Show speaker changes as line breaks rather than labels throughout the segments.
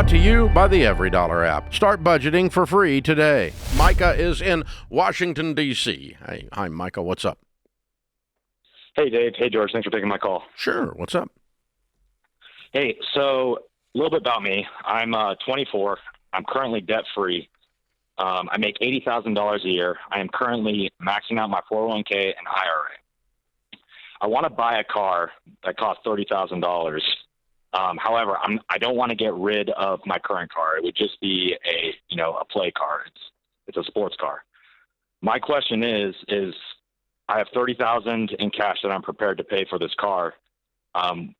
brought to you by the Every Dollar app. Start budgeting for free today. Micah is in Washington, D.C. Hey, hi, Micah. What's up?
Hey, Dave. Hey, George. Thanks for taking my call.
Sure. What's up?
Hey, so a little bit about me. I'm 24. I'm currently debt-free. I make $80,000 a year. I am currently maxing out my 401k and IRA. I want to buy a car that costs $30,000. However, I don't want to get rid of my current car. It would just be a play car. It's a sports car. My question is I have $30,000 in cash that I'm prepared to pay for this car. I'm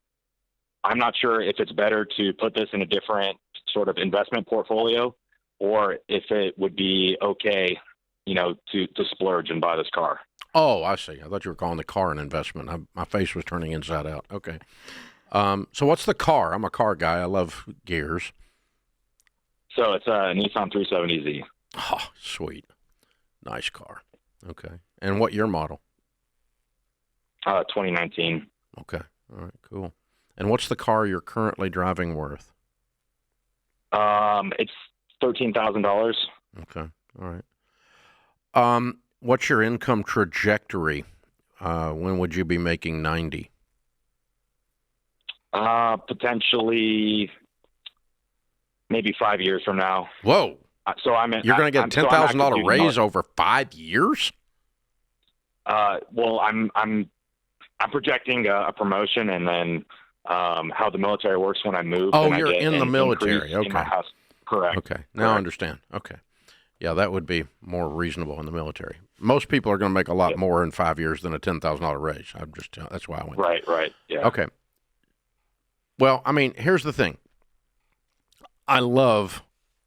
not sure if it's better to put this in a different sort of investment portfolio, or if it would be okay, to splurge and buy this car.
Oh, I see. I thought you were calling the car an investment. My face was turning inside out. Okay. So what's the car? I'm a car guy. I love gears.
So it's a Nissan 370Z.
Oh, sweet. Nice car. Okay. And what year model?
2019.
Okay. All right, cool. And what's the car you're currently driving worth?
It's $13,000.
Okay. All right. What's your income trajectory? When would you be making 90?
Potentially maybe 5 years from now.
Whoa.
So
you're going to get a $10,000 raise over 5 years?
Well, I'm projecting a promotion, and then how the military works when I move.
Oh, you're in the military. Okay.
In my house. Correct.
Okay. Now I understand. Okay. Yeah, that would be more reasonable in the military. Most people are going to make a lot more in 5 years than a $10,000 raise. That's why I went.
Right. Yeah.
Okay. Well, I mean, here's the thing. I love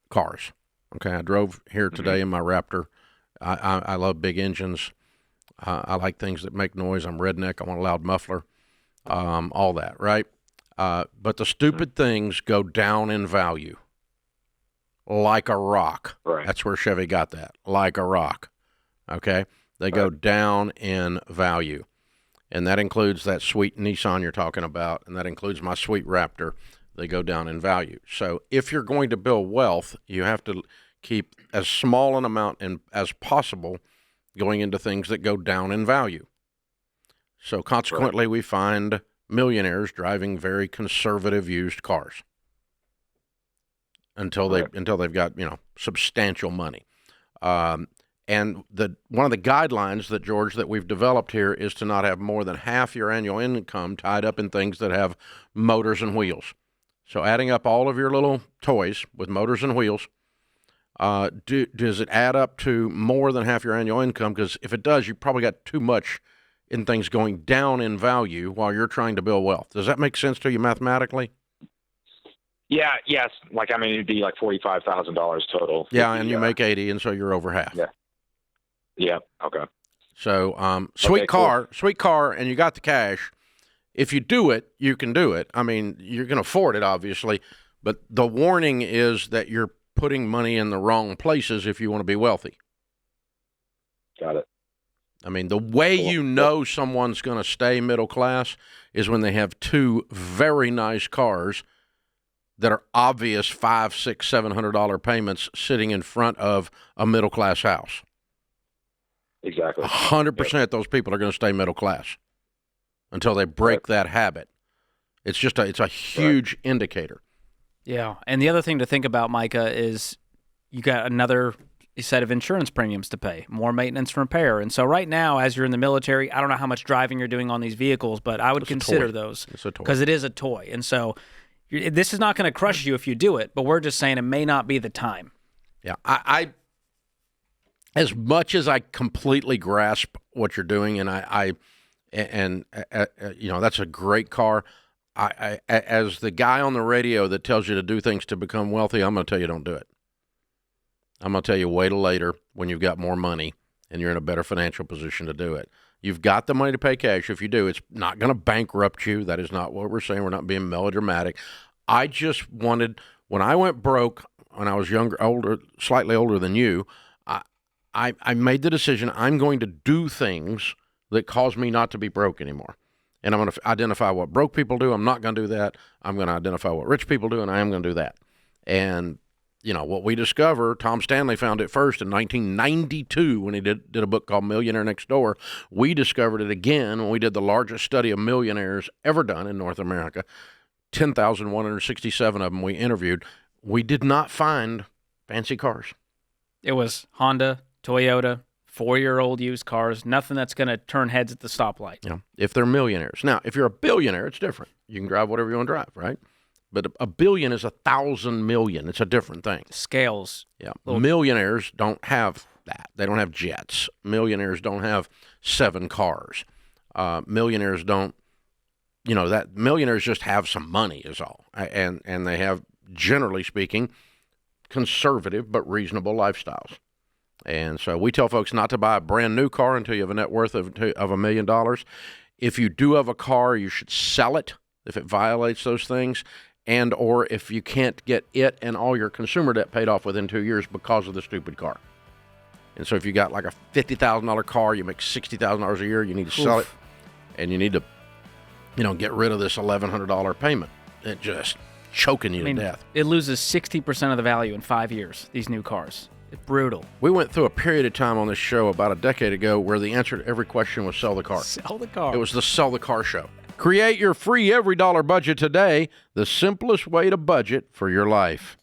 cars. Okay, I drove here today in my Raptor. I love big engines. I like things that make noise. I'm redneck. I want a loud muffler. All that, right? But the stupid things go down in value like a rock.
Right.
That's where Chevy got that, like a rock. Okay? They go down in value. And that includes that sweet Nissan you're talking about, and that includes my sweet Raptor. They go down in value. So if you're going to build wealth, you have to keep as small an amount as possible going into things that go down in value. So consequently, we find millionaires driving very conservative used cars until they've got substantial money. And one of the guidelines that we've developed here is to not have more than half your annual income tied up in things that have motors and wheels. So adding up all of your little toys with motors and wheels, does it add up to more than half your annual income? Because if it does, you probably got too much in things going down in value while you're trying to build wealth. Does that make sense to you mathematically?
Yeah. Yes. It'd be like $45,000 total.
Yeah, and you make 80, and so you're over half.
Yeah. Yeah. Okay.
So, sweet car, and you got the cash. If you do it, you can do it. I mean, you're going to afford it, obviously, but the warning is that you're putting money in the wrong places if you want to be wealthy.
Got it.
I mean, the way you know someone's going to stay middle class is when they have two very nice cars that are obvious $500, $600, $700 payments sitting in front of a middle class house.
Exactly.
100% those people are going to stay middle class until they break that habit. It's just it's a huge indicator.
Yeah, and the other thing to think about, Micah, is you got another set of insurance premiums to pay, more maintenance and repair. And so right now, as you're in the military, I don't know how much driving you're doing on these vehicles, but I would consider those because it is a toy. And so this is not going to crush you if you do it, but we're just saying it may not be the time.
Yeah, I as much as I completely grasp what you're doing, and that's a great car. I as the guy on the radio that tells you to do things to become wealthy, I'm going to tell you don't do it. I'm going to tell you wait till later when you've got more money and you're in a better financial position to do it. You've got the money to pay cash. If you do, it's not going to bankrupt you. That is not what we're saying. We're not being melodramatic. I just wanted, when I went broke, when I was slightly older than you, I made the decision I'm going to do things that cause me not to be broke anymore. And I'm going to identify what broke people do. I'm not going to do that. I'm going to identify what rich people do, and I am going to do that. And, what we discover, Tom Stanley found it first in 1992 when he did a book called Millionaire Next Door. We discovered it again when we did the largest study of millionaires ever done in North America. 10,167 of them we interviewed. We did not find fancy cars.
It was Honda, Toyota, 4-year-old used cars, nothing that's going to turn heads at the stoplight.
Yeah, if they're millionaires. Now, if you're a billionaire, it's different. You can drive whatever you want to drive, right? But a billion is 1,000 million. It's a different thing.
Scales.
Yeah. Millionaires don't have that. They don't have jets. Millionaires don't have 7 cars. Millionaires don't, that millionaires just have some money is all. And they have, generally speaking, conservative but reasonable lifestyles. And so we tell folks not to buy a brand new car until you have a net worth of $1 million. If you do have a car, you should sell it if it violates those things, and or if you can't get it and all your consumer debt paid off within 2 years because of the stupid car. And so if you got like a $50,000 car, you make $60,000 a year, you need to sell it, and you need to, get rid of this $1,100 payment. It just choking you to death.
It loses 60% of the value in 5 years, these new cars. It's brutal.
We went through a period of time on this show about a decade ago where the answer to every question was sell the car.
Sell the car.
It was the Sell the Car show. Create your free every dollar budget today, the simplest way to budget for your life.